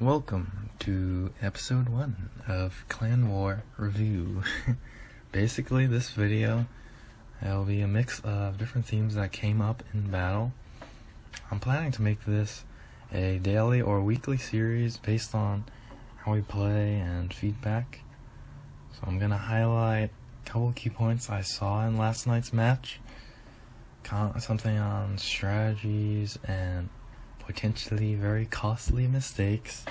Welcome to episode 1 of Clan War Review. Basically, this video will be a mix of different themes that came up in battle. I'm planning to make this a daily or weekly series based on how we play and feedback. So I'm going to highlight a couple key points I saw in last night's match, something on strategies and potentially very costly mistakes,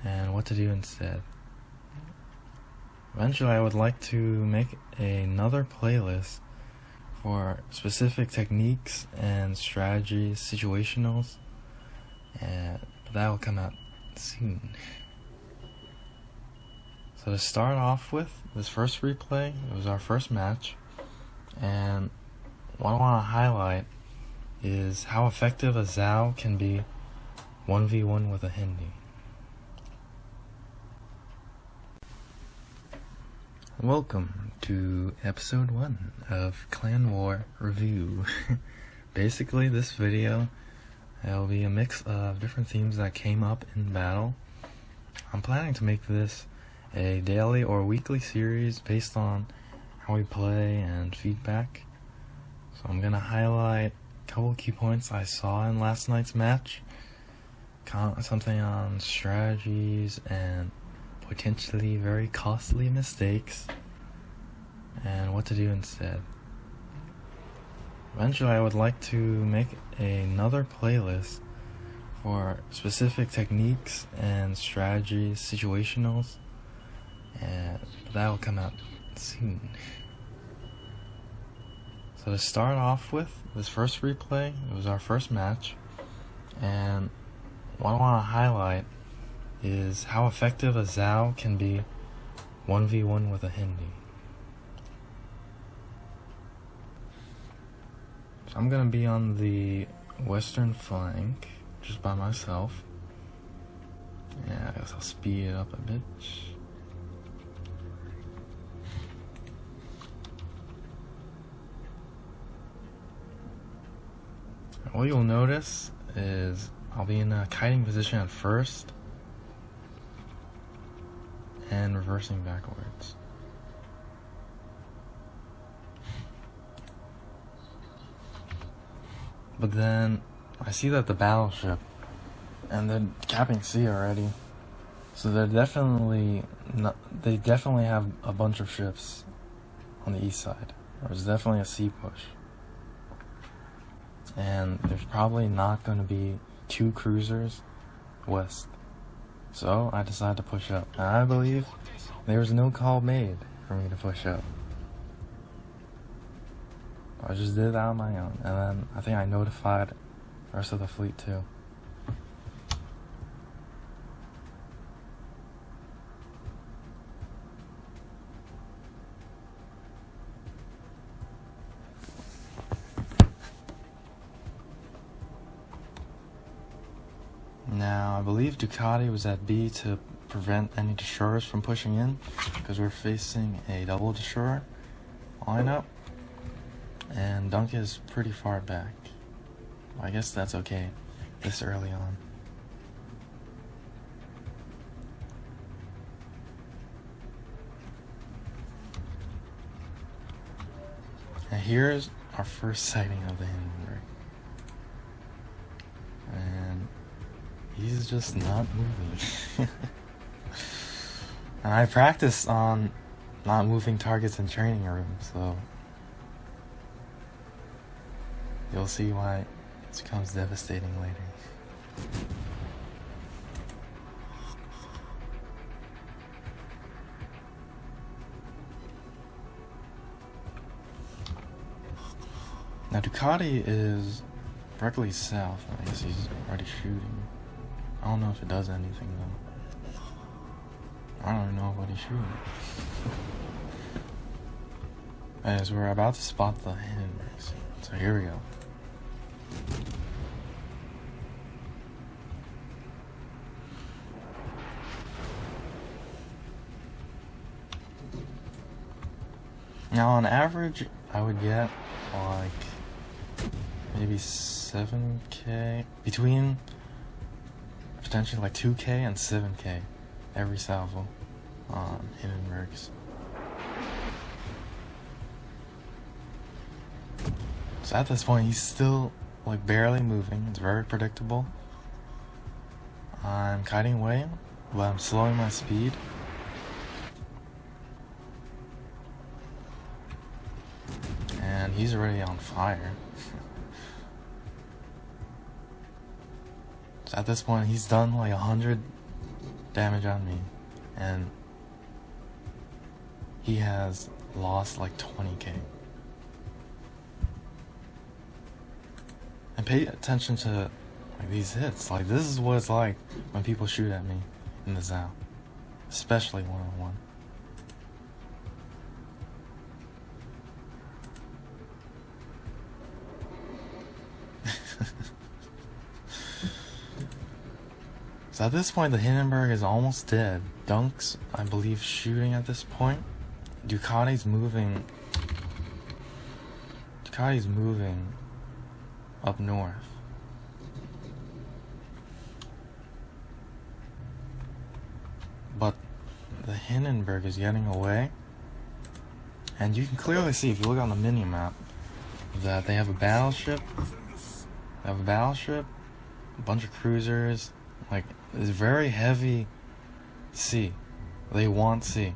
and what to do instead. Eventually I would like to make another playlist for specific techniques and strategies, situationals, and that will come out soon. So to start off with, this first replay, it was our first match, and what I want to highlight is how effective a Zhao can be 1v1 with a Hindi. Welcome to episode 1 of Clan War Review. Basically, this video will be a mix of different themes that came up in battle. I'm planning to make this a daily or weekly series based on how we play and feedback. So I'm going to highlight a couple key points I saw in last night's match, something on strategies and potentially very costly mistakes, and what to do instead. Eventually I would like to make another playlist for specific techniques and strategies, situationals, and that will come out soon. So to start off with, this first replay, it was our first match, and what I want to highlight is how effective a Zhao can be 1v1 with a Hindi. So I'm going to be on the western flank, just by myself. Yeah, I guess I'll speed it up a bit. What you'll notice is I'll be in a kiting position at first and reversing backwards. But then I see that the battleship and they're capping C already, so they definitely have a bunch of ships on the east side. There's definitely a C push, and there's probably not going to be 2 cruisers west. So I decided to push up, and I believe there was no call made for me to push up. I just did it on my own, and then I think I notified the rest of the fleet too. Now, I believe Ducati was at B to prevent any destroyers from pushing in, because we're facing a double destroyer lineup, and Dunk is pretty far back. Well, I guess that's okay this early on. And here's our first sighting of the Hindenburg. And he's just not moving. And I practiced on not moving targets in training room, so you'll see why this becomes devastating later. Now Ducati is directly south. I guess he's already shooting. I don't know if it does anything though. I don't even know what he's shooting. As we're about to spot the Hindenburgs. So here we go. Now on average, I would get like maybe 7k, between potentially like 2k and 7k every salvo on Hindenburgs. So at this point, he's still like barely moving. It's very predictable. I'm kiting away, but I'm slowing my speed. And he's already on fire. So at this point, he's done like 100 damage on me, and he has lost like 20k. And pay attention to like these hits. Like, this is what it's like when people shoot at me in the Zao, especially one-on-one. So at this point, the Hindenburg is almost dead. Dunk's, I believe, shooting at this point. Ducati's moving up north. But the Hindenburg is getting away. And you can clearly see, if you look on the mini-map, that they have a battleship. A bunch of cruisers. Like, it's very heavy sea. They want sea.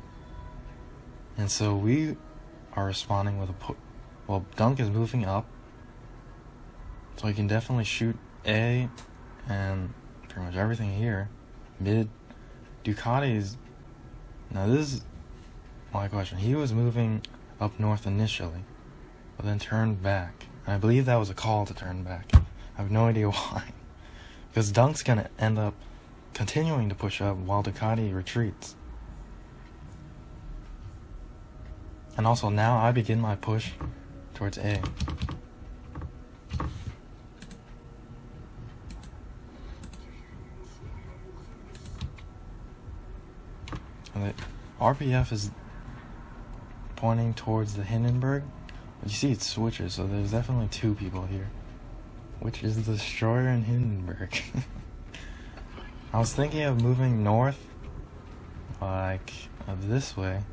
And so we are responding with a well, Dunk is moving up. So he can definitely shoot A and pretty much everything here. Mid. Ducati's... Now this is my question. He was moving up north initially, but then turned back. And I believe that was a call to turn back. I have no idea why. Because Dunk's gonna end up continuing to push up while Ducati retreats. And also now I begin my push towards A. And the RPF is pointing towards the Hindenburg. But you see it switches, so there's definitely two people here. Which is the Destroyer and Hindenburg. I was thinking of moving north, like this way,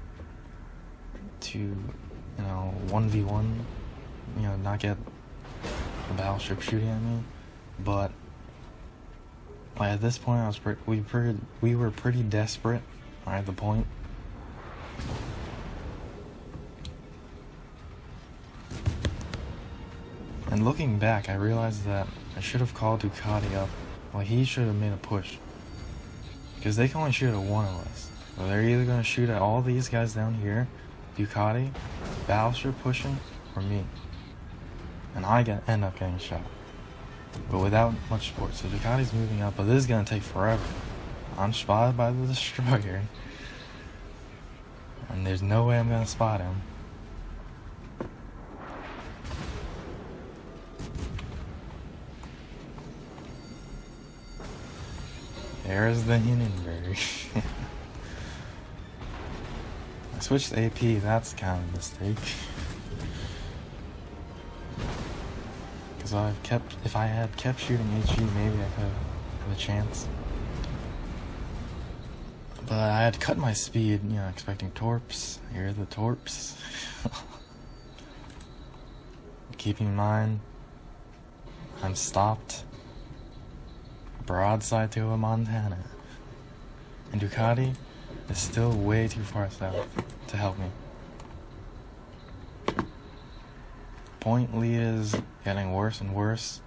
to, you know, 1v1, you know, not get a battleship shooting at me. But like, at this point, we were pretty desperate. At the point. And looking back, I realized that I should have called Ducati up. Like, he should have made a push. Because they can only shoot at one of us. So they're either going to shoot at all these guys down here, Ducati, Battleship pushing, or me. And I end up getting shot. But without much support. So Ducati's moving up, but this is going to take forever. I'm spotted by the Destroyer. And there's no way I'm going to spot him. There's the Hindenburg. I switched AP, that's kind of a mistake. Because if I had kept shooting HG, maybe I could have a chance. But I had cut my speed, you know, expecting torps. Here are the torps. Keeping in mind, I'm stopped broadside to a Montana. And Ducati is still way too far south to help me. Point lead is getting worse and worse.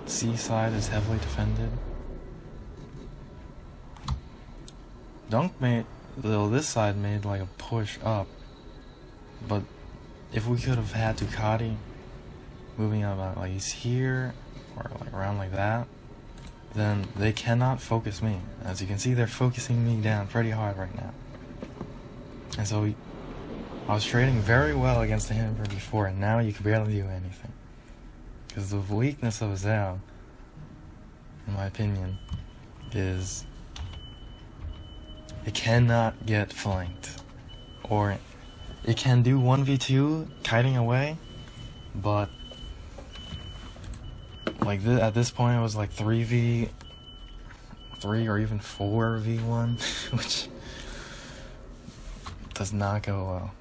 Seaside is heavily defended. Dunk made, though this side made like a push up, but if we could have had Ducati moving up, like he's here, or like around like that, then they cannot focus me. As you can see, they're focusing me down pretty hard right now. And so I was trading very well against the Hindenburg before, and now you can barely do anything. Because the weakness of Zao, in my opinion, is it cannot get flanked. Or it can do 1v2 kiting away, but like at this point it was like 3v 3 or even 4 V1, which does not go well.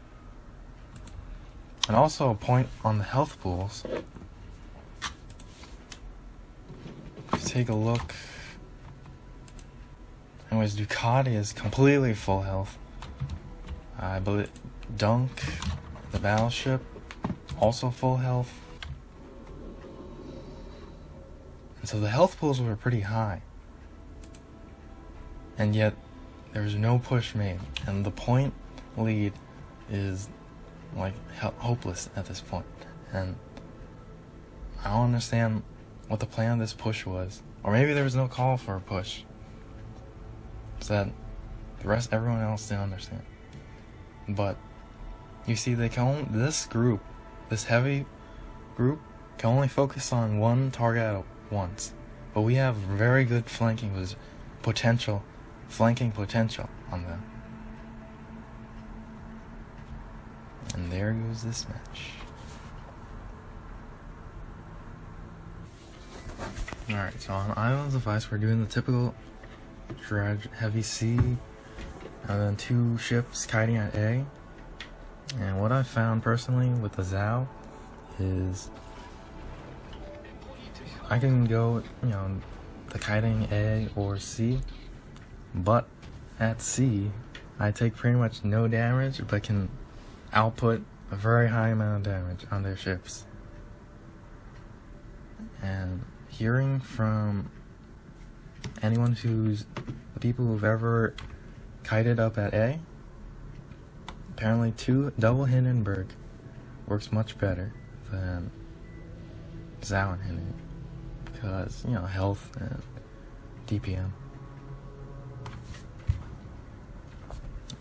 And also a point on the health pools. If you take a look, anyways, Ducati is completely full health. I believe Dunk, the battleship, also full health. And so the health pools were pretty high. And yet, there's no push made. And the point lead is like hopeless at this point. And I don't understand what the plan of this push was. Or maybe there was no call for a push. So that everyone else didn't understand. But you see, they can this heavy group can only focus on one target at once. But we have very good flanking potential on them. And there goes this match. Alright, so on Islands of Ice, we're doing the typical dredge, heavy sea, and then 2 ships kiting at A. And what I found personally with the Zao is I can go, the kiting A or C, but at C, I take pretty much no damage, but can output a very high amount of damage on their ships. And hearing from the people who've ever kited up at A, apparently double Hindenburg works much better than Zao and Hinden, because, health and DPM.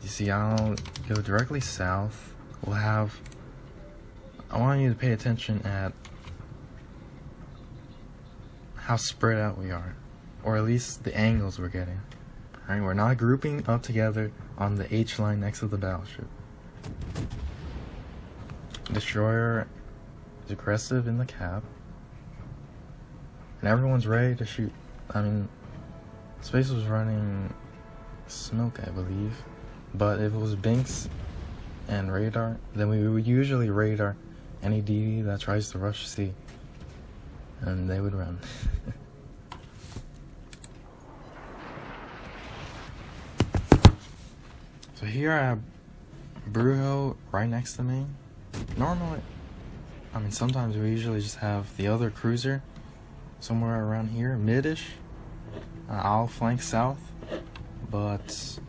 You see, I'll go directly south. I want you to pay attention at how spread out we are, or at least the angles we're getting. Alright, we're not grouping up together on the H line next to the battleship. Destroyer is aggressive in the cap, and everyone's ready to shoot. I mean, Space was running smoke, I believe, but if it was Binks and radar, then we would usually radar any DV that tries to rush C, and they would run. So here I have Brujo right next to me. Normally, sometimes we usually just have the other cruiser somewhere around here, mid-ish. I'll flank south, but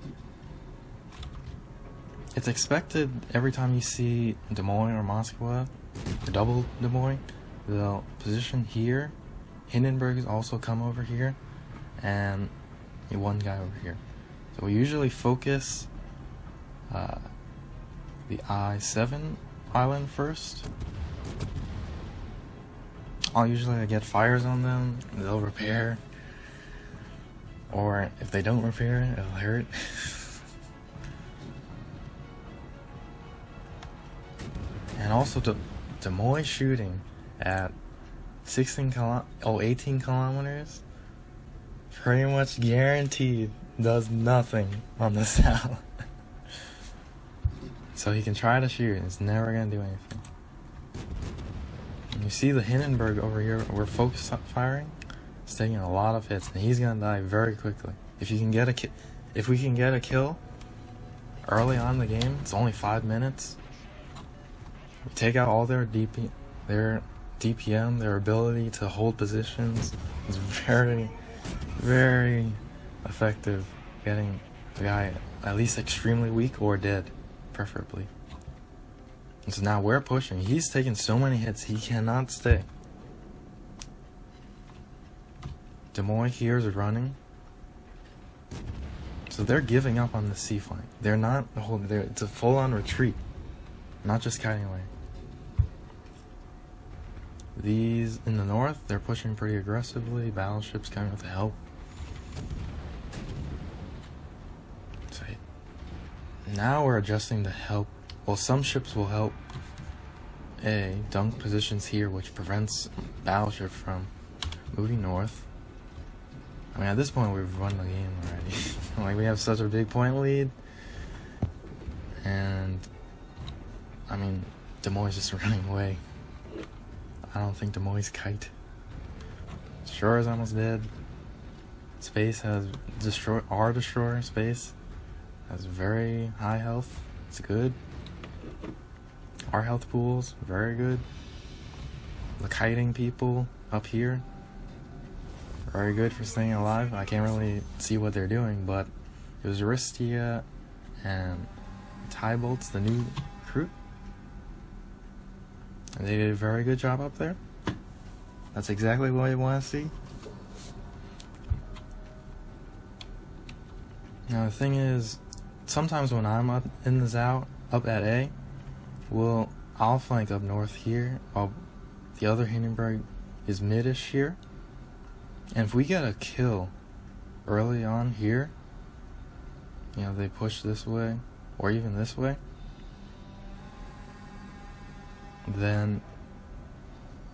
it's expected every time you see Des Moines or Moskva, or double Des Moines, they'll position here. Hindenburg also come over here, and one guy over here. So we usually focus the I-7 island first. I'll usually get fires on them, they'll repair, or if they don't repair, it'll hurt. And also Des Moines shooting at 18 kilometers pretty much guaranteed does nothing on the south. So he can try to shoot, it's never gonna do anything. And you see the Hindenburg over here, we're focus firing, it's taking a lot of hits, and he's gonna die very quickly. If we can get a kill early on in the game, it's only 5 minutes. We take out all their DPM, their ability to hold positions is very, very effective, getting the guy at least extremely weak or dead, preferably. And so now we're pushing. He's taking so many hits, he cannot stay. Des Moines here is running. So they're giving up on the C flank. They're not holding, it's a full-on retreat, not just kiting away. These in the north, they're pushing pretty aggressively. Battleships coming with help. So now we're adjusting to help. Well, some ships will help dunk positions here, which prevents battleship from moving north. I mean, at this point, we've run the game already. Like, we have such a big point lead. And, I mean, Demoy's just running away. I don't think Demoy's kite. Destroyer's almost dead. Space has our destroyer, Space, has very high health. It's good. Our health pool's very good. The kiting people up here, very good for staying alive. I can't really see what they're doing, but it was Aristia and Tybolt's the new recruit. And they did a very good job up there. That's exactly what you want to see. Now the thing is, sometimes when I'm up in the Zao, up at A, I'll flank up north here, while the other Hindenburg is midish here. And if we get a kill early on here, you know, they push this way, or even this way, then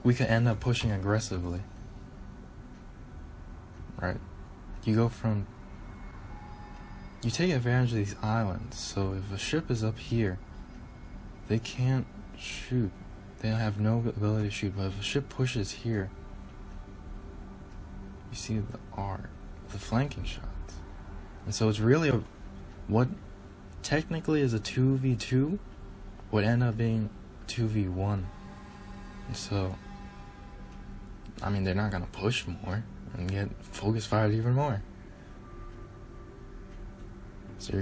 we could end up pushing aggressively. Right? You take advantage of these islands, so if a ship is up here, they can't shoot. They have no ability to shoot, but if a ship pushes here, you see the flanking shots. And so it's really what technically is a 2v2 would end up being 2v1. And so, I mean, they're not gonna push more and get focus fired even more. So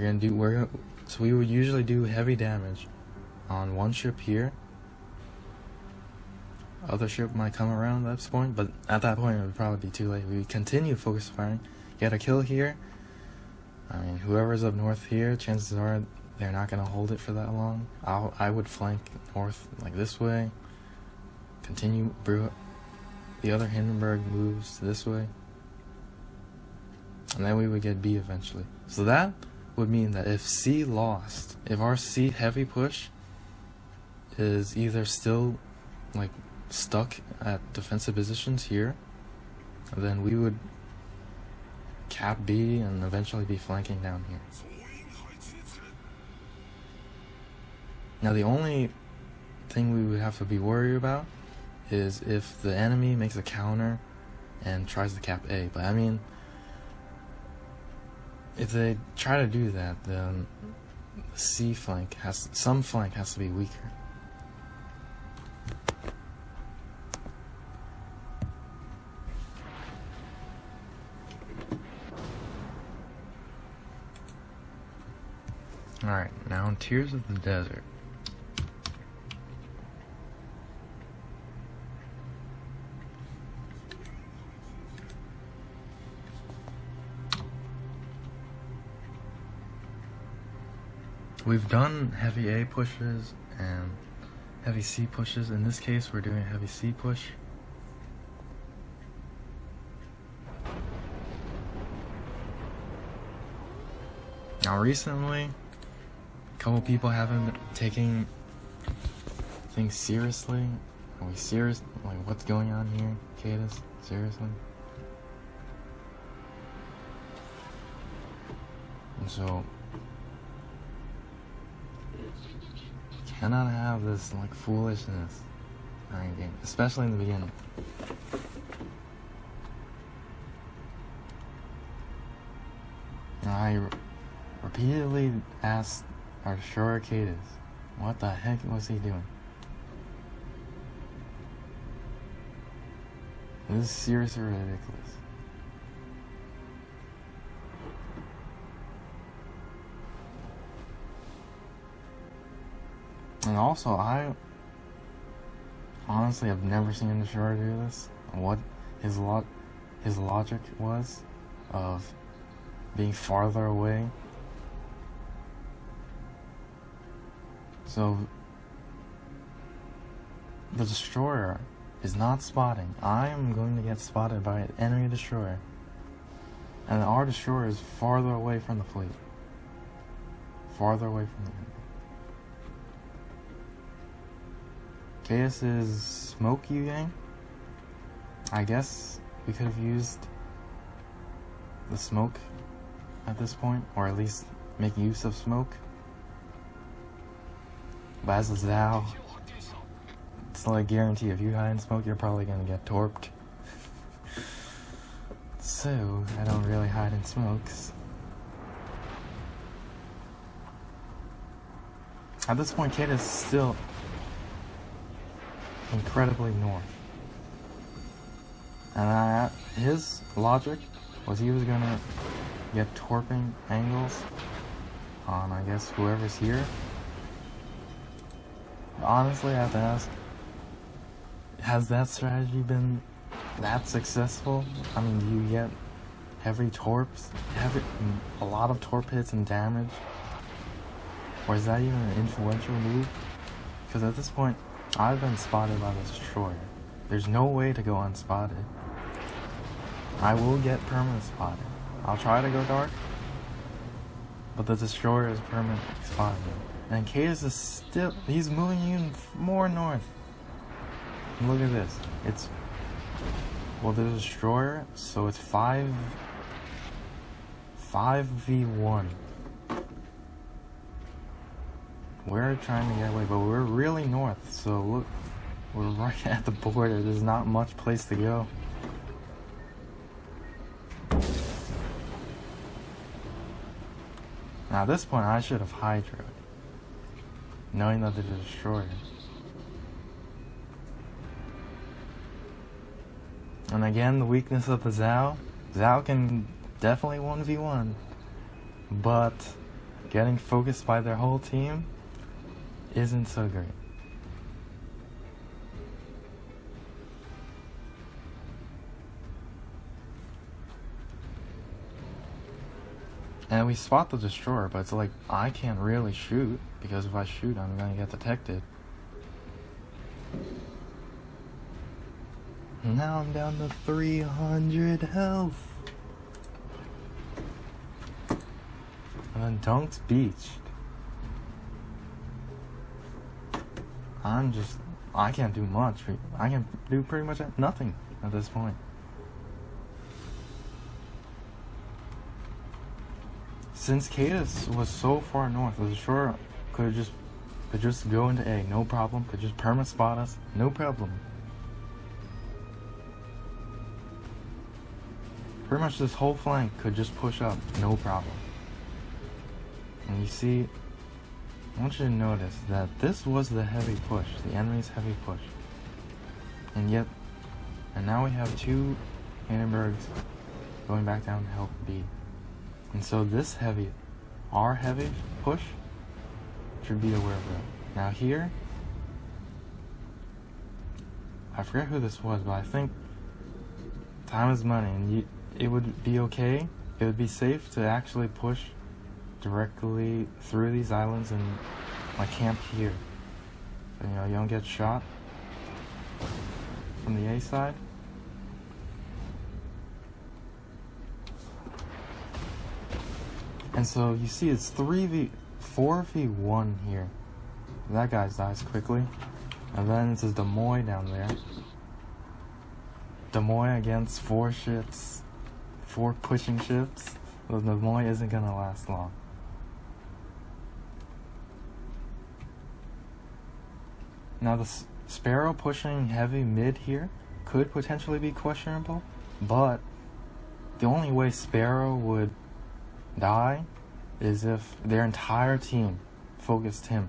we would usually do heavy damage on one ship here. Other ship might come around at this point, but at that point it would probably be too late. We continue focus firing, get a kill here. I mean, whoever's up north here, chances are they're not gonna hold it for that long. I would flank north like this way. Continue, the other Hindenburg moves this way, and then we would get B eventually. So that would mean that if C lost, if our C heavy push is either still like stuck at defensive positions here, then we would cap B and eventually be flanking down here. Now the only thing we would have to be worried about is if the enemy makes a counter and tries to cap A. But I mean, if they try to do that, then the C flank some flank has to be weaker. Alright, now in Tears of the Desert. We've done heavy A pushes and heavy C pushes. In this case, we're doing a heavy C push. Now recently, a couple people haven't been taking things seriously. Are we serious? Like, what's going on here, Cadus? Seriously? And so, cannot have this like foolishness during a game, especially in the beginning. Now, I repeatedly asked our destroyer Cadus, what the heck was he doing? This is seriously ridiculous. And also, I honestly have never seen a destroyer do this. What his logic was of being farther away. So the destroyer is not spotting. I am going to get spotted by an enemy destroyer, and our destroyer is farther away from the fleet. Farther away from the enemy. Cadus' smoke U gang. I guess we could have used the smoke at this point, or at least make use of smoke. But as a Zao, it's like guarantee if you hide in smoke, you're probably gonna get torped. So I don't really hide in smokes. At this point, Kate is still incredibly north. And his logic was he was gonna get torping angles on, I guess, whoever's here. Honestly, I have to ask, has that strategy been that successful? I mean, do you get heavy torps, a lot of torp hits and damage? Or is that even an influential move? Because at this point, I've been spotted by the Destroyer. There's no way to go unspotted. I will get permanent spotted. I'll try to go dark, but the Destroyer is permanently spotted. And Cadus is still, he's moving even more north. Look at this. It's, well, the Destroyer, so it's 5v1. We're trying to get away, but we're really north, so look, we're right at the border. There's not much place to go. Now at this point, I should have Hydroed, knowing that they're the Destroyer. And again, the weakness of the Zao. Zao can definitely 1v1, but getting focused by their whole team isn't so great. And we spot the Destroyer, but it's like, I can't really shoot, because if I shoot, I'm gonna get detected. Now I'm down to 300 health. And then Dunk's beached. I can't do much. I can do pretty much nothing at this point. Since Cadus was so far north, the Destroyer could just go into A, no problem. Could just perma spot us, no problem. Pretty much this whole flank could just push up, no problem. And you see, I want you to notice that this was the heavy push, the enemy's heavy push. And now we have two Hindenburgs going back down to help B. And so this our heavy push, should be aware of that. Now here, I forget who this was, but I think time is money, and it would be okay, it would be safe to actually push directly through these islands and like camp here. So, you know, you don't get shot from the A side. And so you see it's 4v1 here. That guy dies quickly. And then it's a Demoy down there. Demoy against 4 ships. 4 pushing ships. The Demoy isn't gonna last long. Now the Sparrow pushing heavy mid here could potentially be questionable, but the only way Sparrow would die is if their entire team focused him.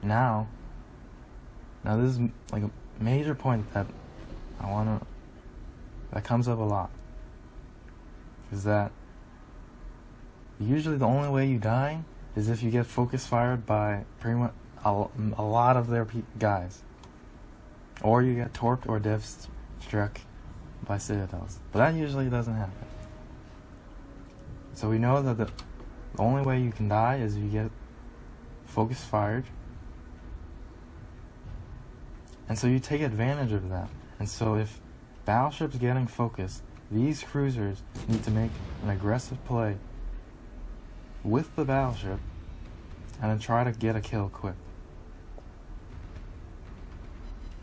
Now this is like a major point that that comes up a lot, is that usually the only way you die is if you get focus fired by pretty much a lot of their guys, or you get torped or dev struck by Citadels, but that usually doesn't happen. So we know that the only way you can die is if you get focus fired, and so you take advantage of that. And so if battleships getting focused, these cruisers need to make an aggressive play with the battleship and then try to get a kill quick.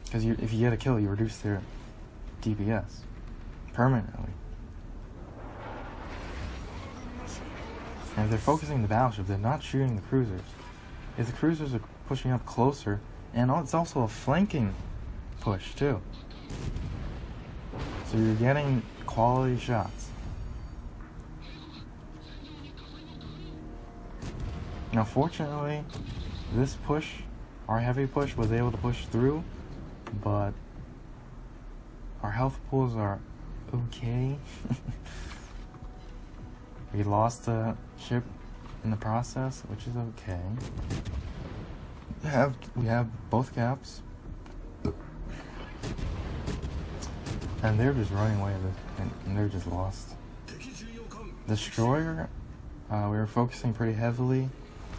Because if you get a kill, you reduce their DPS permanently. And if they're focusing the battleship, they're not shooting the cruisers. If the cruisers are pushing up closer, and it's also a flanking push too. So you're getting quality shots. Now fortunately, this push, our heavy push, was able to push through, but our health pools are okay. We lost the ship in the process, which is okay. We have both caps, and they're just running away with it, and they're just lost. Destroyer, we were focusing pretty heavily.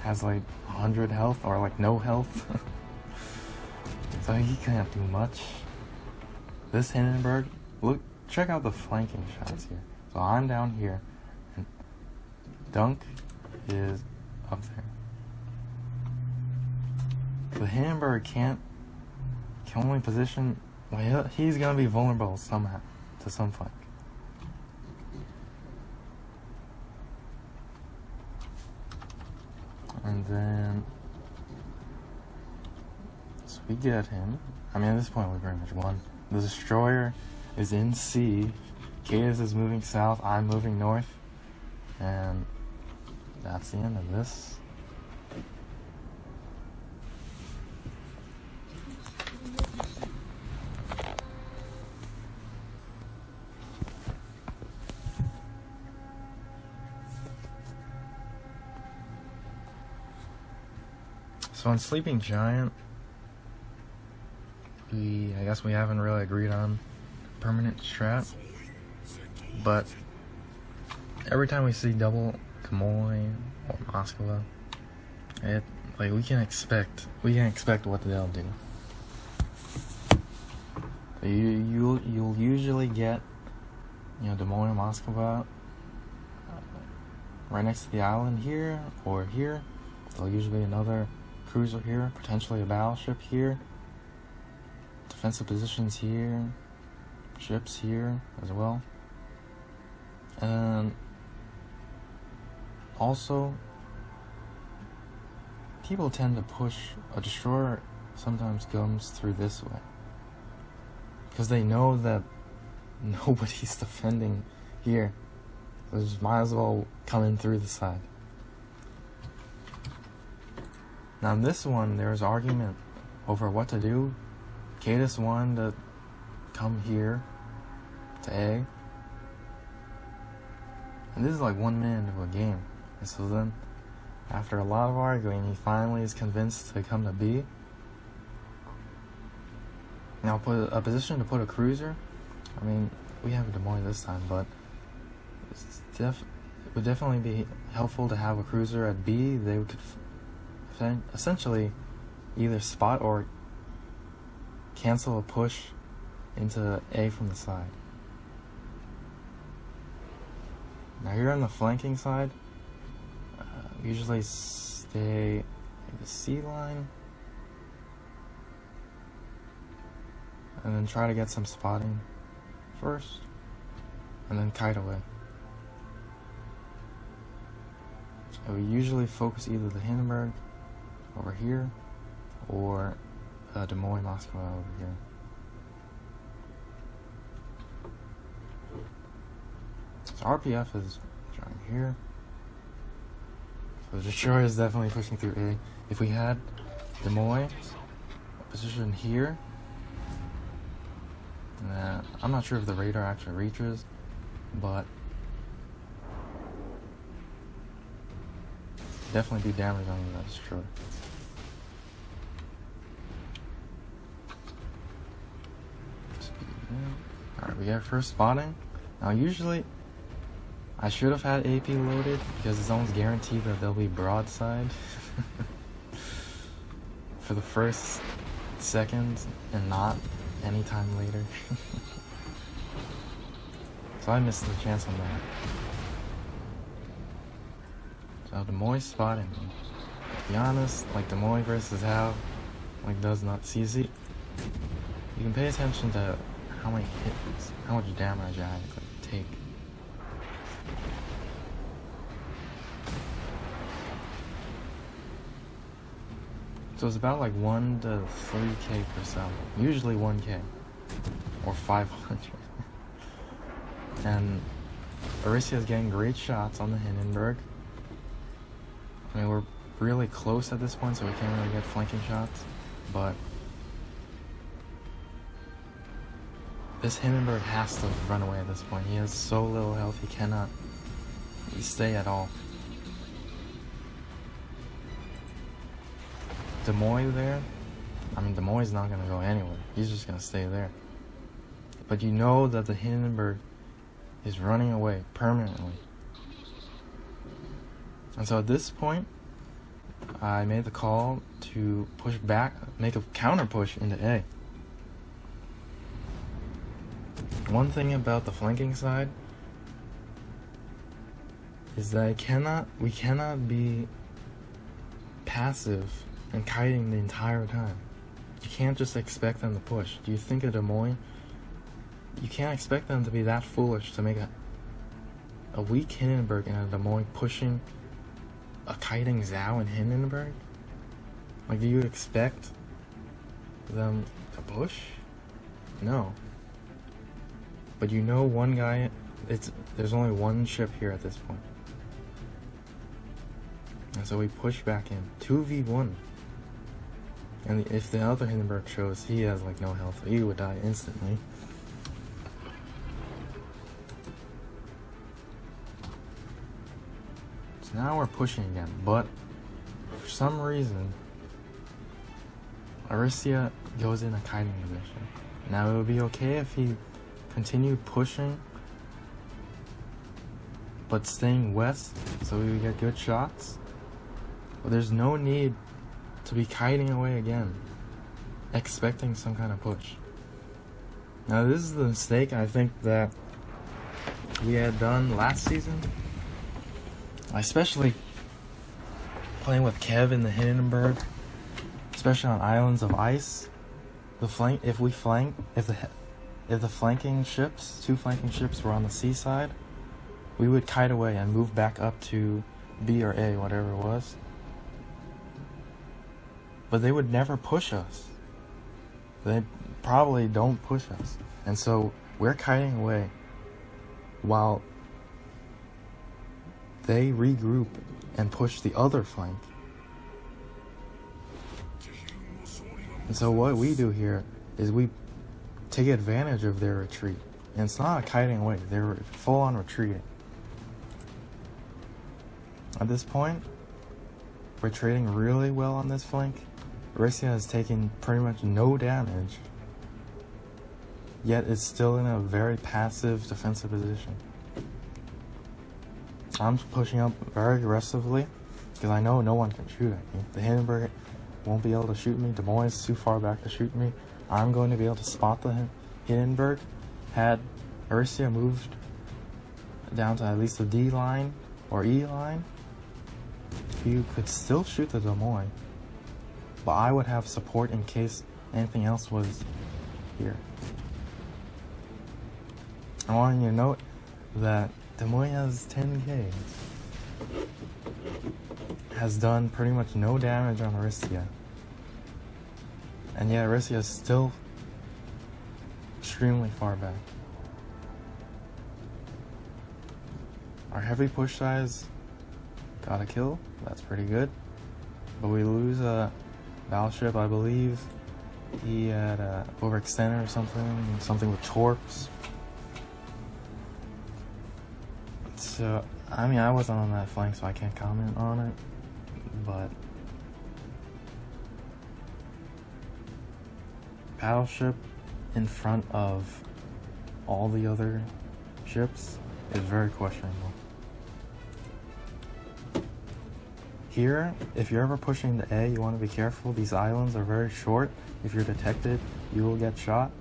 Has like 100 health or like no health, so he can't do much. This Hindenburg, look, check out the flanking shots here. So I'm down here, and Dunk is up there. The Hindenburg can only position. Well, he's gonna be vulnerable somehow to some flank. And then, so we get him. I mean, at this point, we pretty much won. The Destroyer is in C. Cadus is moving south. I'm moving north. And that's the end of this. So on Sleeping Giant, I guess we haven't really agreed on permanent strat, but every time we see double Kamoy or Moskva, we can expect what they'll do. You'll usually get, Des Moines and Moskva right next to the island here or here. There'll usually be another cruiser here, potentially a battleship here, defensive positions here, ships here as well. And also, people tend to push, a destroyer sometimes comes through this way, because they know that nobody's defending here, so just might as well come in through the side. Now in this one, there was argument over what to do. Cadus wanted to come here to A, and this is like 1 minute into a game. And so then, after a lot of arguing, he finally is convinced to come to B. Now put a position to put a cruiser. I mean, we have a Des Moines this time, but it would definitely be helpful to have a cruiser at B. They could essentially either spot or cancel a push into A from the side. Now here on the flanking side, usually stay in the C line and then try to get some spotting first and then kite away. So we usually focus either the Hindenburg over here or Des Moines Moskva over here. So RPF is trying here. So the destroyer is definitely pushing through A. If we had Des Moines position here, I'm not sure if the radar actually reaches, but definitely do damage on that destroyer. Alright, we got first spotting. Now usually I should have had AP loaded because it's almost guaranteed that they'll be broadside for the first seconds and not any time later. So I missed the chance on that. So Des Moines spotting. To be honest, like Des Moines versus Hal, does not see. You can pay attention to how many hits, how much damage I take. So it's about like 1 to 3k per cell. Usually 1k. Or 500. And Orisia is getting great shots on the Hindenburg. I mean, we're really close at this point, so we can't really get flanking shots. But this Hindenburg has to run away at this point. He has so little health, he cannot stay at all. Demoy there, I mean, Demoy's not going to go anywhere. He's just going to stay there. But you know that the Hindenburg is running away permanently. And so at this point, I made the call to push back, make a counter push into A. One thing about the flanking side is that we cannot be passive and kiting the entire time. You can't just expect them to push. Do you think of Des Moines? You can't expect them to be that foolish to make a weak Hindenburg and a Des Moines pushing a kiting Zhao and Hindenburg? Like, do you expect them to push? No. But you know one guy, there's only one ship here at this point. And so we push back in. 2v1. And if the other Hindenburg shows, he has like no health. He would die instantly. So now we're pushing again, but for some reason, Orisia goes in a kiting position. Now it would be okay if he continued pushing, but staying west so we would get good shots. But there's no need to be kiting away again, expecting some kind of push. Now this is the mistake I think that we had done last season, especially playing with Kev in the Hindenburg, especially on islands of ice. The flank, if the flanking ships, 2 flanking ships were on the seaside, we would kite away and move back up to B or A, whatever it was. But they would never push us. They probably don't push us. And so we're kiting away while they regroup and push the other flank. And so what we do here is we take advantage of their retreat. And it's not a kiting away, they're full on retreating. At this point, we're trading really well on this flank. Orisia has taken pretty much no damage, yet it's still in a very passive defensive position. I'm pushing up very aggressively because I know no one can shoot at me. The Hindenburg won't be able to shoot me. Des Moines is too far back to shoot me. I'm going to be able to spot the Hindenburg. Had Orisia moved down to at least the D line or E line, you could still shoot the Des Moines. But I would have support in case anything else was here. I want you to note that Des Moines has 10k. Has done pretty much no damage on Orisia. And yet Orisia is still extremely far back. Our heavy push size got a kill. That's pretty good. But we lose a battleship, I believe. He had overextended or something with torps. So, I mean, I wasn't on that flank, so I can't comment on it. But battleship in front of all the other ships is very questionable. Here, if you're ever pushing the A, you want to be careful. These islands are very short. If you're detected, you will get shot.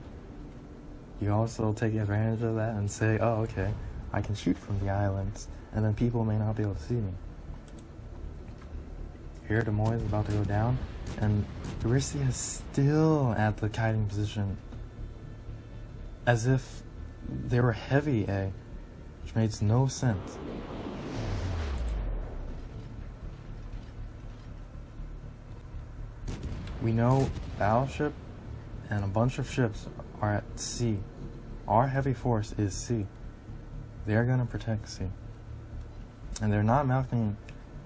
You also take advantage of that and say, oh, okay, I can shoot from the islands, and then people may not be able to see me. Here, Des Moines is about to go down, and Orisia is still at the kiting position, as if they were heavy A, which makes no sense. we know battleship and a bunch of ships are at C. Our heavy force is C. They're gonna protect C. And they're not mounting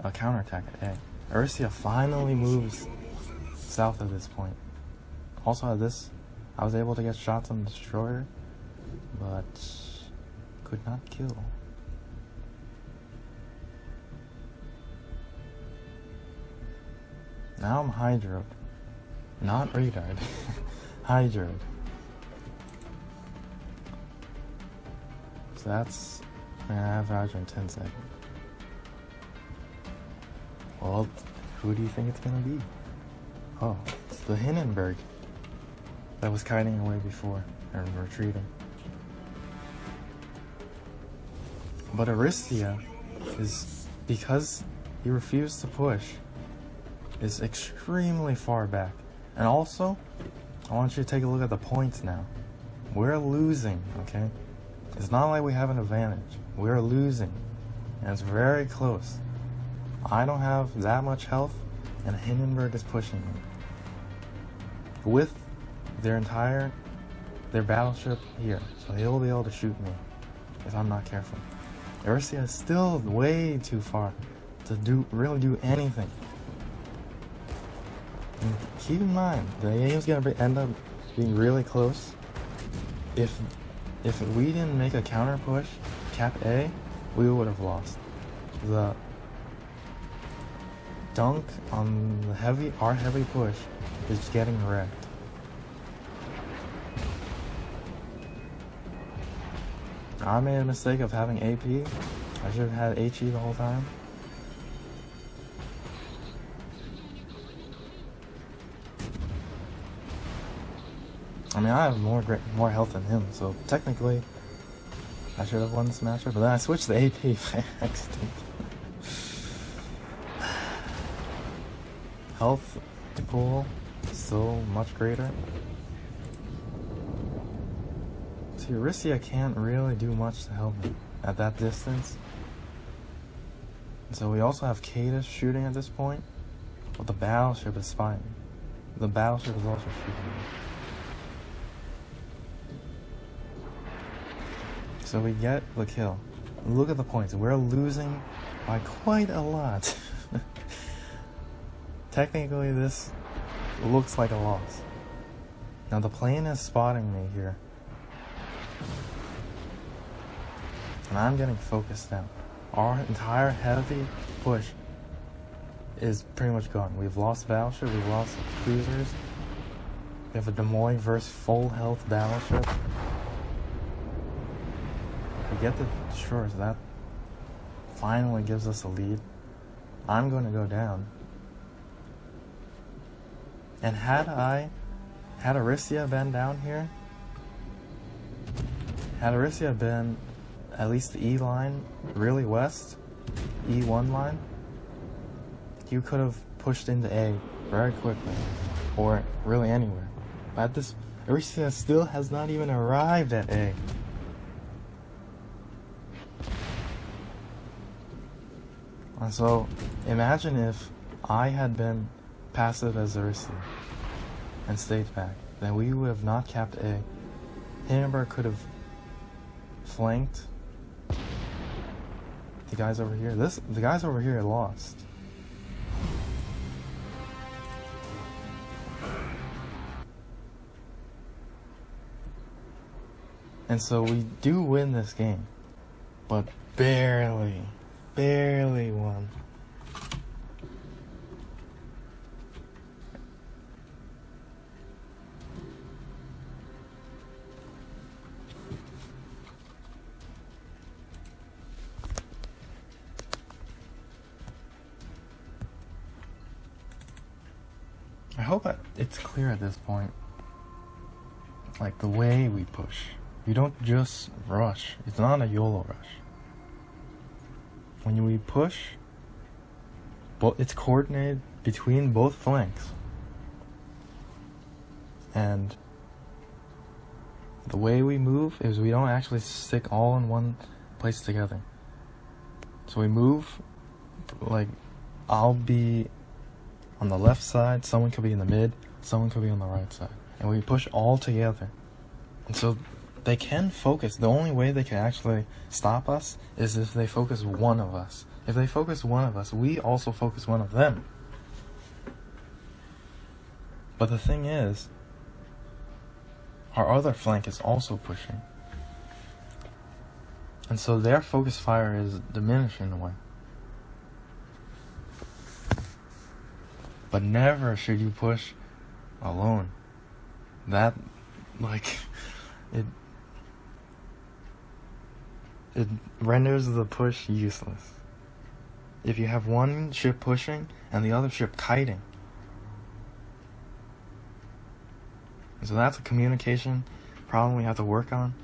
a counterattack at A. Erysia finally moves south at this point. Also at this, I was able to get shots on the destroyer, but could not kill. Now I'm hydroed. Not radared. Hydroed. So that's... I have hydro in 10 seconds. Well, who do you think it's gonna be? Oh, it's the Hindenburg that was kiting away before and retreating. But Erysia is, because he refused to push, is extremely far back. And also, I want you to take a look at the points now. We're losing, okay? It's not like we have an advantage. We're losing. And it's very close. I don't have that much health, and Hindenburg is pushing me. With their battleship here. So he'll be able to shoot me if I'm not careful. Erysia is still way too far to really do anything. And keep in mind, the game's gonna end up being really close. If we didn't make a counter push, cap A, we would have lost. The dunk on the our heavy push is getting wrecked. I made a mistake of having AP. I should have had HE the whole time. I mean, I have more health than him, so technically I should have won this matchup, but then I switched to AP by accident. Health pool still much greater. See, Erysia can't really do much to help me at that distance. So we also have Cadus shooting at this point, but the battleship is spying. The battleship is also shooting me. So we get the kill. Look at the points. We're losing by quite a lot. Technically, this looks like a loss. Now the plane is spotting me here. And I'm getting focused now. Our entire heavy push is pretty much gone. We've lost battleship, we've lost cruisers. We have a Des Moines versus full health battleship. We get the destroyers, that finally gives us a lead. I'm going to go down. And had Erysia been down here, had Erysia been at least the E line really west, E1 line, you could have pushed into A very quickly, or really anywhere. But this, Erysia still has not even arrived at A. And so, imagine if I had been passive as Erysia and stayed back, then we would have not capped A. Hindenburg could have flanked the guys over here. The guys over here lost. And so we do win this game, but barely won. I hope it's clear at this point, like the way we push. You don't just rush. It's not a YOLO rush. When we push, it's coordinated between both flanks. And the way we move is we don't actually stick all in one place together. So we move, like, I'll be on the left side, someone could be in the mid, someone could be on the right side. And we push all together. And so they can focus. The only way they can actually stop us is if they focus one of us. If they focus one of us, we also focus one of them. But the thing is, our other flank is also pushing. And so their focus fire is diminishing in a way. But never should you push alone. That, like, it renders the push useless. If you have one ship pushing and the other ship kiting. So that's a communication problem we have to work on.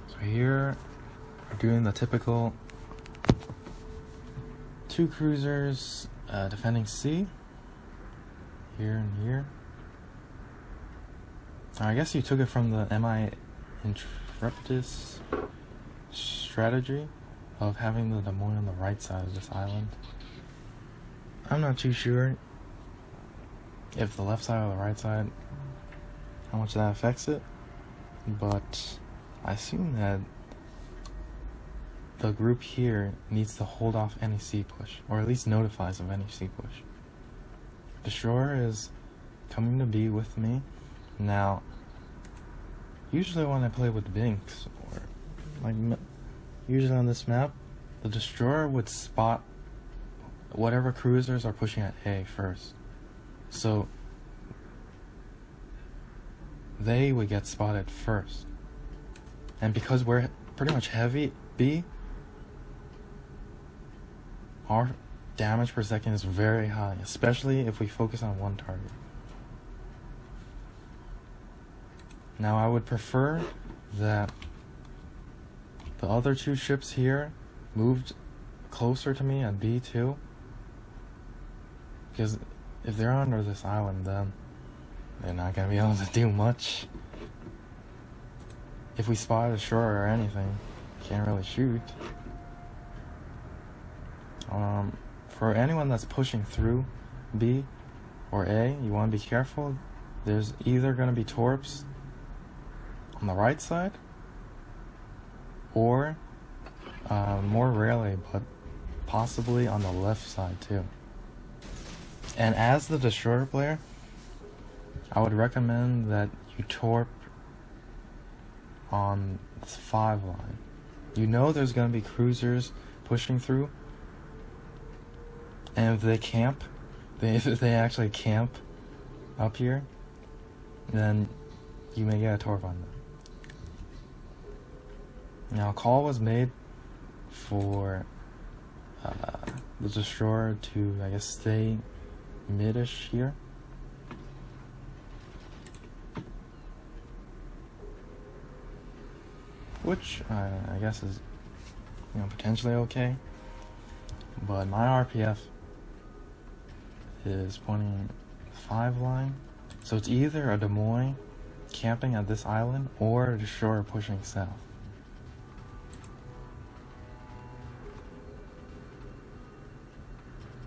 So here we're doing the typical 2 cruisers defending C. Here and here. I guess you took it from the MI Intrepidus strategy of having the Des Moines on the right side of this island. I'm not too sure if the left side or the right side, how much that affects it, but I assume that the group here needs to hold off any C push, or at least notifies of any C push. Destroyer is coming to be with me. Now, usually when I play with Binks, or like usually on this map, the Destroyer would spot whatever cruisers are pushing at A first. So they would get spotted first. And because we're pretty much heavy B, our damage per second is very high, especially if we focus on one target. Now I would prefer that the other 2 ships here moved closer to me at B2, because if they're under this island, then they're not going to be able to do much. If we spot a shore or anything, can't really shoot. For anyone that's pushing through B or A, you want to be careful. There's either going to be torps on the right side, or more rarely, but possibly on the left side too. And as the Destroyer player, I would recommend that you torp on this 5 line. You know there's going to be cruisers pushing through, and if they camp, if they actually camp up here, then you may get a torp on them. Now, a call was made for the Destroyer to, I guess, stay mid-ish here. Which I guess is, you know, potentially okay. But my RPF is pointing 5 line. So it's either a Des Moines camping at this island or a Destroyer pushing south.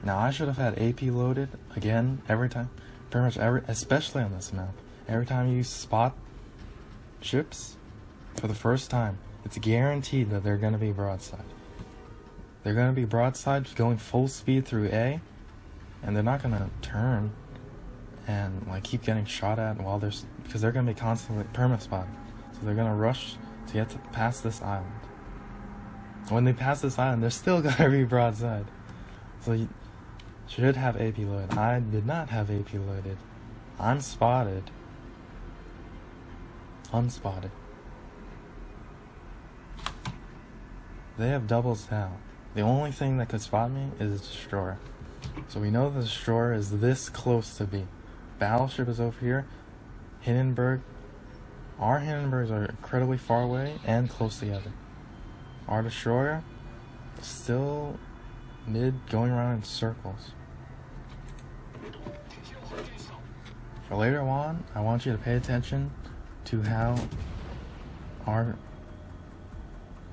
Now I should have had AP loaded again every time, pretty much especially on this map. Every time you spot ships for the first time, it's guaranteed that they're going to be broadside. They're going to be broadside going full speed through A, and they're not going to turn and like keep getting shot at while there's, because they're going to be constantly perma-spotted. So they're going to rush to get past this island. When they pass this island, they're still going to be broadside. So you should have AP loaded. I did not have AP loaded. I'm spotted. Unspotted. They have doubles down. The only thing that could spot me is a Destroyer. So we know the Destroyer is this close to B. Battleship is over here. Hindenburg. Our Hindenburgs are incredibly far away and close together. Our Destroyer is still mid, going around in circles. For later on, I want you to pay attention to how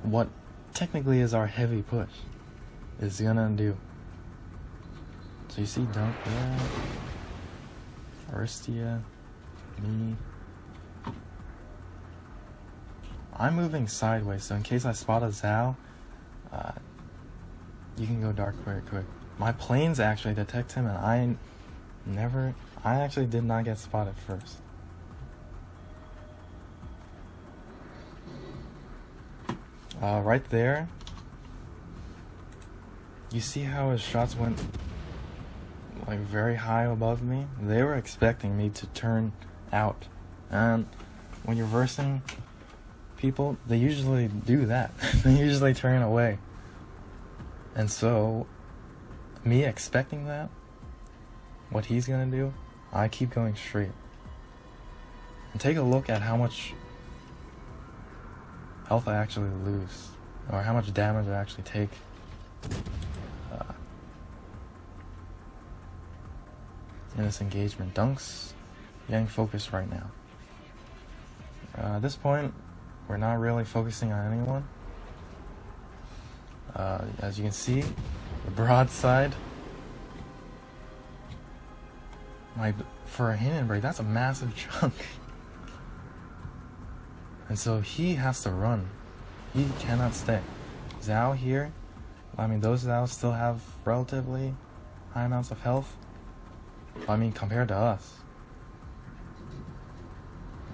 what technically is our heavy push. is gonna do. So you see Dunk there, Aristia, me. I'm moving sideways, so in case I spot a Zao, you can go dark very quick. My planes actually detect him, and I actually did not get spotted first. Right there, you see how his shots went like very high above me? They were expecting me to turn out, and when you're versing people, they usually do that. They usually turn away. And so, me expecting that, what he's gonna do, I keep going straight. And take a look at how much health I actually lose, or how much damage I actually take. In this engagement. Dunk's getting focused right now. At this point, we're not really focusing on anyone. As you can see, the broadside. For a Hindenburg, that's a massive chunk. And so he has to run. He cannot stay. Zao here, I mean, those Zaos still have relatively high amounts of health. I mean, compared to us,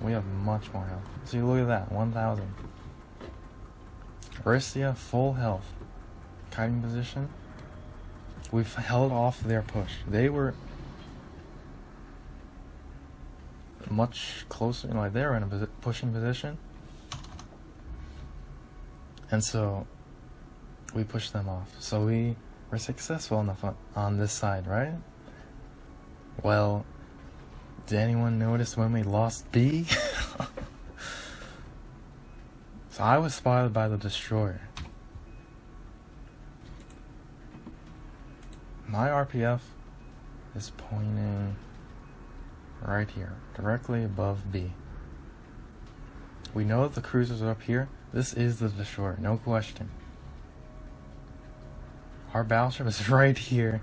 we have much more health. So you look at that, 1,000. Aristia, full health. Kiting position. We've held off their push. They were much closer, like they were in a pushing position. And so we pushed them off. So we were successful on this side, right? Well, did anyone notice when we lost B? So I was spotted by the destroyer. My RPF is pointing right here, directly above B. We know that the cruisers are up here. This is the destroyer, no question. Our battleship is right here.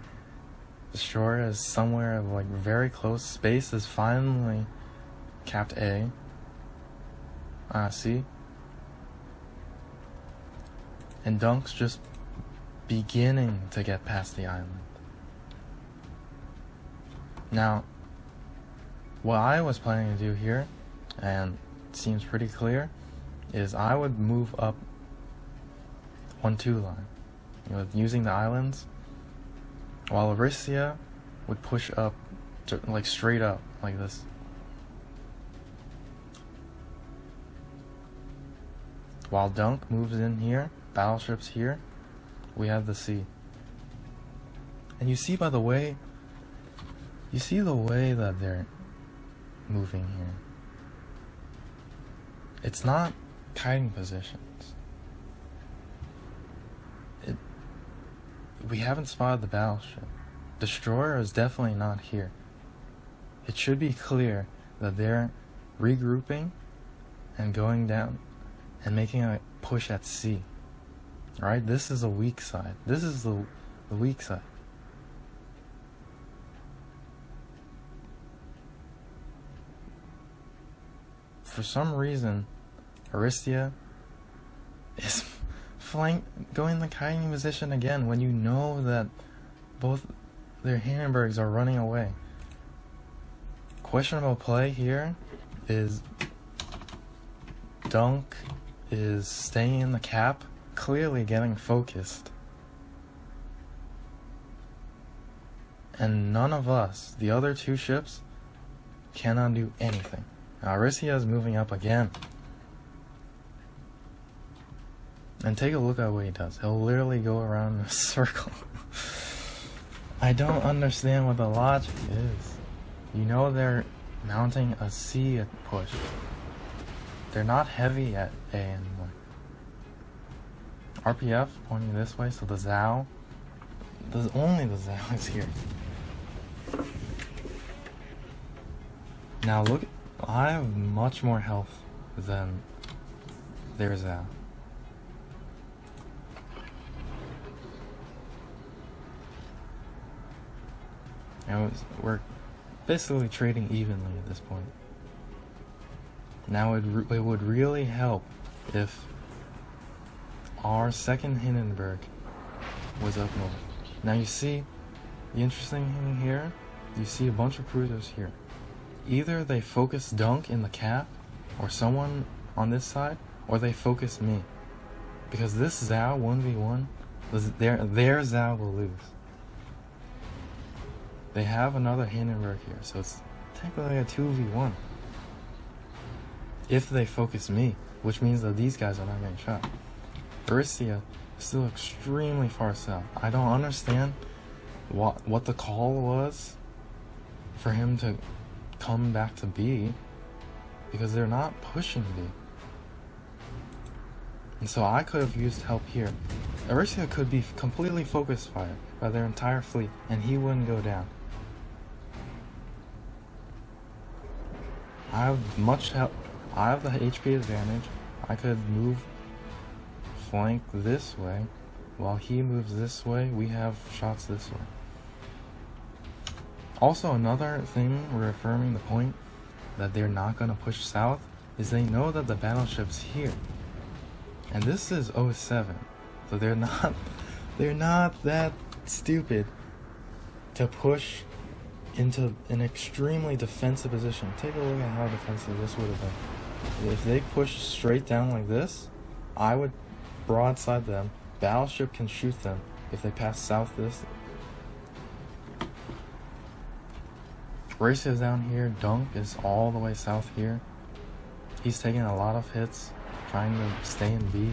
Destroyer is somewhere like very close. Space is finally capped A. C. And Dunk's just beginning to get past the island. Now, what I was planning to do here, and it seems pretty clear, is I would move up 1-2 line, using the islands, while Aristia would push up, like straight up, like this. While Dunk moves in here, battleships here, we have the sea. And you see by the way, that they're moving here. It's not kiting positions. We haven't spotted the battleship. Destroyer is definitely not here. It should be clear that they're regrouping and going down and making a push at sea. Alright, this is a weak side. This is the weak side. For some reason, Aristia is going the kiting position again when you know that both their Hindenburgs are running away. Questionable play here is Dunk is staying in the cap, clearly getting focused. And none of us, the other two ships, cannot do anything. Now Aristia is moving up again. And take a look at what he does. He'll literally go around in a circle. I don't understand what the logic is. You know they're mounting a C push. They're not heavy at A anymore. RPF pointing this way, so the Zao. Only the Zao is here. Now look, I have much more health than their Zao. And we're basically trading evenly at this point. Now it would really help if our second Hindenburg was up north. Now you see, the interesting thing here, you see a bunch of cruisers here. Either they focus Dunk in the cap, or someone on this side, or they focus me. Because this Zhao 1v1, their Zhao will lose. They have another Hindenburg here, so it's technically a 2v1. If they focus me, which means that these guys are not getting shot. Aricia is still extremely far south. I don't understand what the call was for him to come back to B, because they're not pushing B. And so I could have used help here. Aricia could be completely focus fired by their entire fleet, and he wouldn't go down. I have much help. I have the HP advantage. I could move flank this way, while he moves this way. We have shots this way. Also, another thing reaffirming the point that they're not going to push south is they know that the battleship's here. And this is 07, so they're not that stupid to push into an extremely defensive position. Take a look at how defensive this would have been. If they pushed straight down like this, I would broadside them. Battleship can shoot them if they pass south this. Race is down here. Dunk is all the way south here. He's taking a lot of hits, trying to stay in B.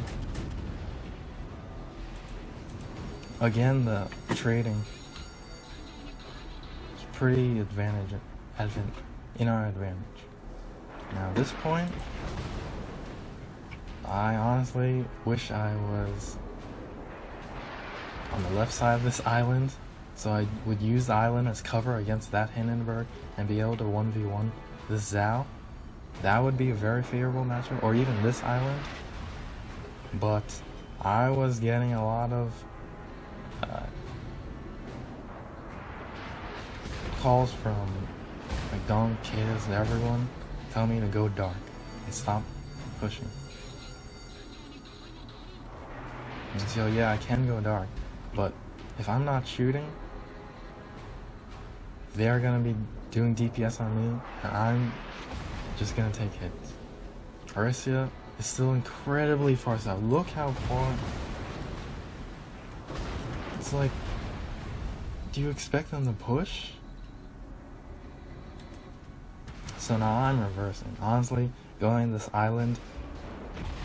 Again, the trading is pretty in our advantage. Now at this point, I honestly wish I was on the left side of this island, so I would use the island as cover against that Hindenburg and be able to 1v1 this Zhao. That would be a very favorable matchup, or even this island. But I was getting a lot of calls from like Dunk, Kids, everyone telling me to go dark and stop pushing. And so yeah, I can go dark, but if I'm not shooting, they're gonna be doing DPS on me, and I'm just gonna take hits. Aricia is still incredibly far south. Look how far. It's like, do you expect them to push? So now I'm reversing. Honestly, going this island,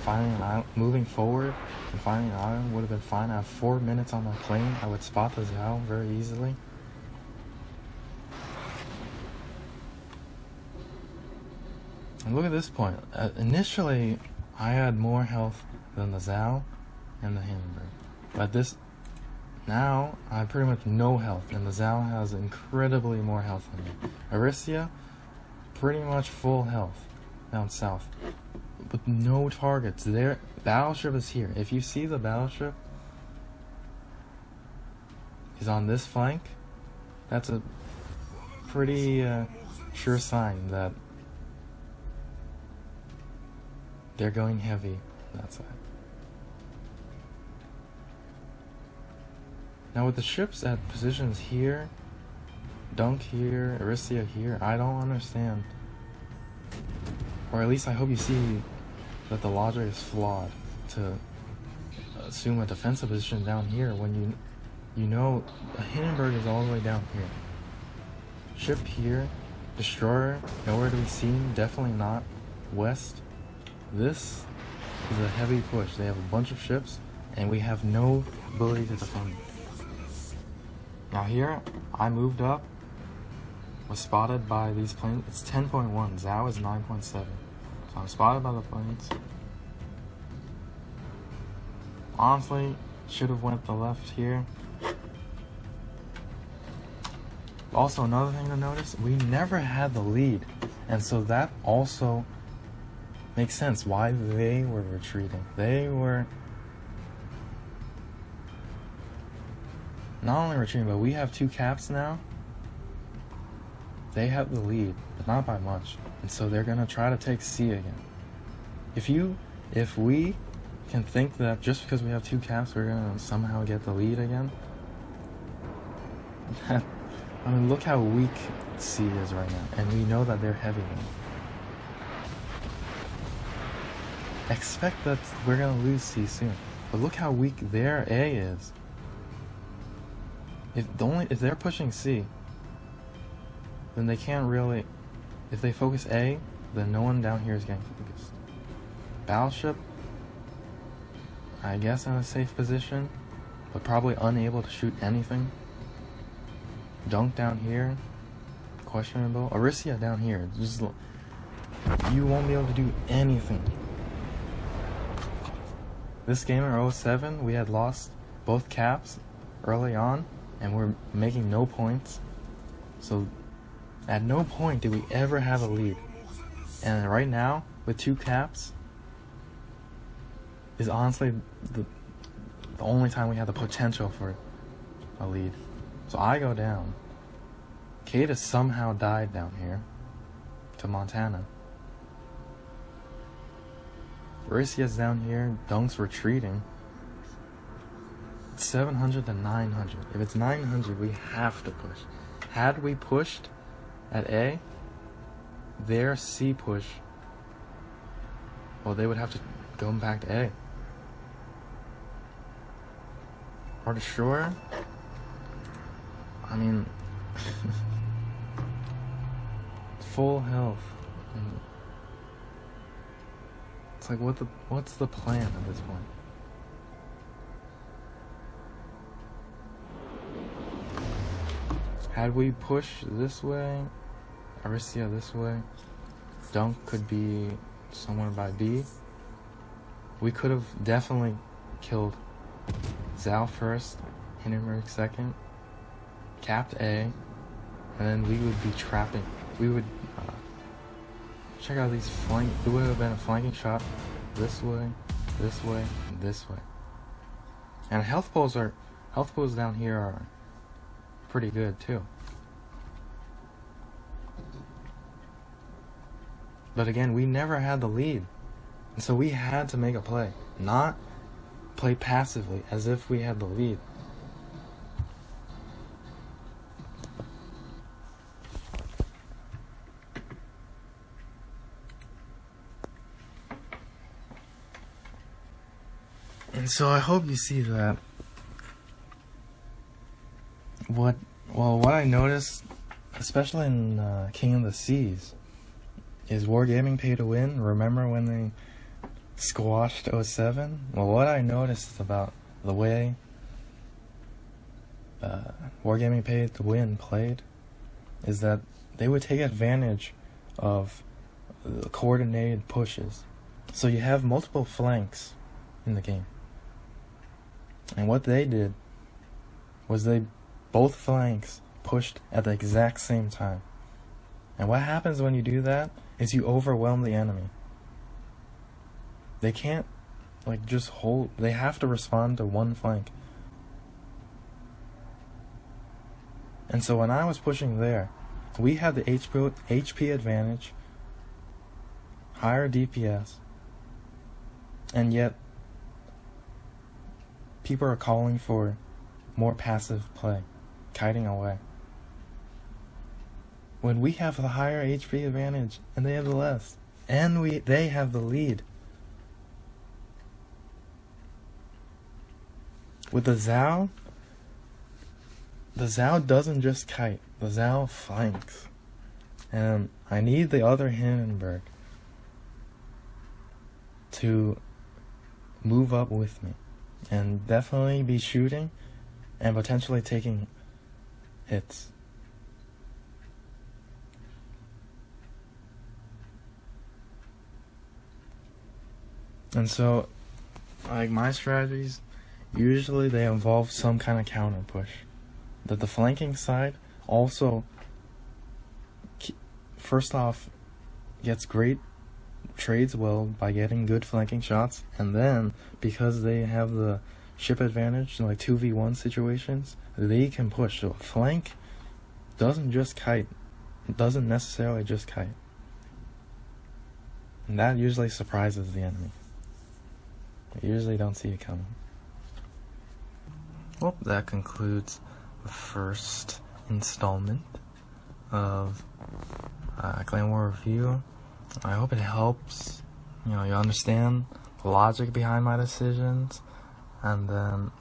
finding an island, moving forward and finding an island would have been fine. I have 4 minutes on my plane. I would spot the Zhao very easily. And look at this point. Initially, I had more health than the Zhao and the Hindenburg. But now I have pretty much no health, and the Zhao has incredibly more health than me. Aricia, pretty much full health down south, with no targets. Their battleship is here. If you see the battleship is on this flank, that's a pretty sure sign that they're going heavy on that side. Now with the ships at positions here, Dunk here, Aricia here, I don't understand. Or at least I hope you see that the logic is flawed to assume a defensive position down here when you know a Hindenburg is all the way down here. Ship here, destroyer, nowhere to be seen, definitely not west. This is a heavy push. They have a bunch of ships, and we have no ability to defend. Now here, I moved up, was spotted by these planes. It's 10.1, Zhao is 9.7. So I'm spotted by the planes. Honestly, should have went the left here. Also, another thing to notice, we never had the lead. And so that also makes sense why they were retreating. They were not only retreating, but we have 2 caps now. they have the lead, but not by much. And so they're gonna try to take C again. If we can think that just because we have 2 caps, we're gonna somehow get the lead again, I mean, look how weak C is right now, and we know that they're heavy. Expect that we're gonna lose C soon, but look how weak their A is. If they're pushing C, then they can't really. If they focus A, then no one down here is getting focused. Battleship, I guess, in a safe position, but probably unable to shoot anything. Dunk down here, questionable. Orisia down here, just you won't be able to do anything. This game in 07, we had lost both caps early on, and we're making no points. So at no point did we ever have a lead. And right now, with 2 caps, is honestly the only time we had the potential for a lead. So I go down. Kata somehow died down here to Montana. Orisia's down here. Dunk's retreating. It's 700 to 900. If it's 900, we have to push. Had we pushed at A, their C push, well, they would have to go back to A. Or to shore, I mean, full health. It's like, what's the plan at this point? Had we pushed this way, Orisia this way, Dunk could be somewhere by B. We could have definitely killed Zhao first, Hindenburg second, capped A, and then we would be trapping. We would check out these flank. It would have been a flanking shot this way, this way, and this way. And health pools down here are pretty good too. But again, we never had the lead, and so we had to make a play, not play passively as if we had the lead. And so I hope you see that what I noticed, especially in King of the Seas, is Wargaming pay to win. Remember when they squashed 07? Well, what I noticed about the way Wargaming pay to win played is that they would take advantage of the coordinated pushes. So you have multiple flanks in the game. And what they did was both flanks pushed at the exact same time. And what happens when you do that is you overwhelm the enemy. They can't just hold, they have to respond to one flank. And so when I was pushing there, we had the HP advantage, higher DPS, and yet people are calling for more passive play, kiting away. When we have the higher HP advantage and they have the less, and they have the lead. With the Zhao doesn't just kite, the Zhao flanks. And I need the other Hindenburg to move up with me and definitely be shooting and potentially taking hits. And so, my strategies, usually they involve some kind of counter push. That the flanking side also, first off, trades well by getting good flanking shots, and then because they have the ship advantage in 2v1 situations, they can push. So a flank doesn't just kite, doesn't necessarily just kite. And that usually surprises the enemy. They usually don't see it coming. Well, that concludes the first installment of Clan War Review. I hope it helps. You understand the logic behind my decisions. And then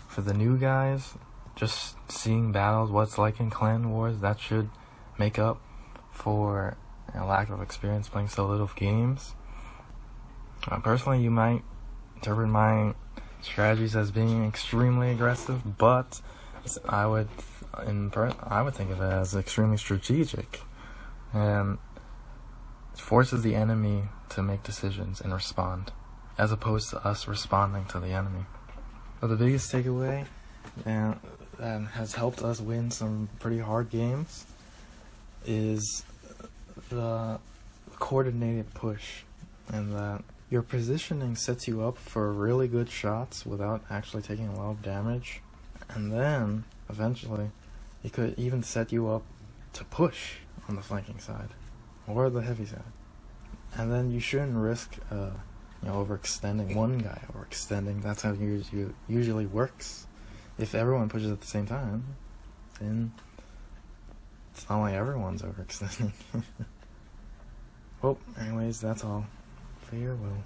for the new guys, just seeing battles, what's like in Clan Wars, that should make up for a lack of experience playing so little games. Personally, you might interpret my strategies as being extremely aggressive, but I would think of it as extremely strategic, and it forces the enemy to make decisions and respond, as opposed to us responding to the enemy. But the biggest takeaway, and has helped us win some pretty hard games, is the coordinated push, and that your positioning sets you up for really good shots without actually taking a lot of damage, and then eventually it could even set you up to push on the flanking side or the heavy side. And then you shouldn't risk overextending one guy, overextending. That's how it usually works. If everyone pushes at the same time, then it's not like everyone's overextending. Well, anyways, that's all. Farewell.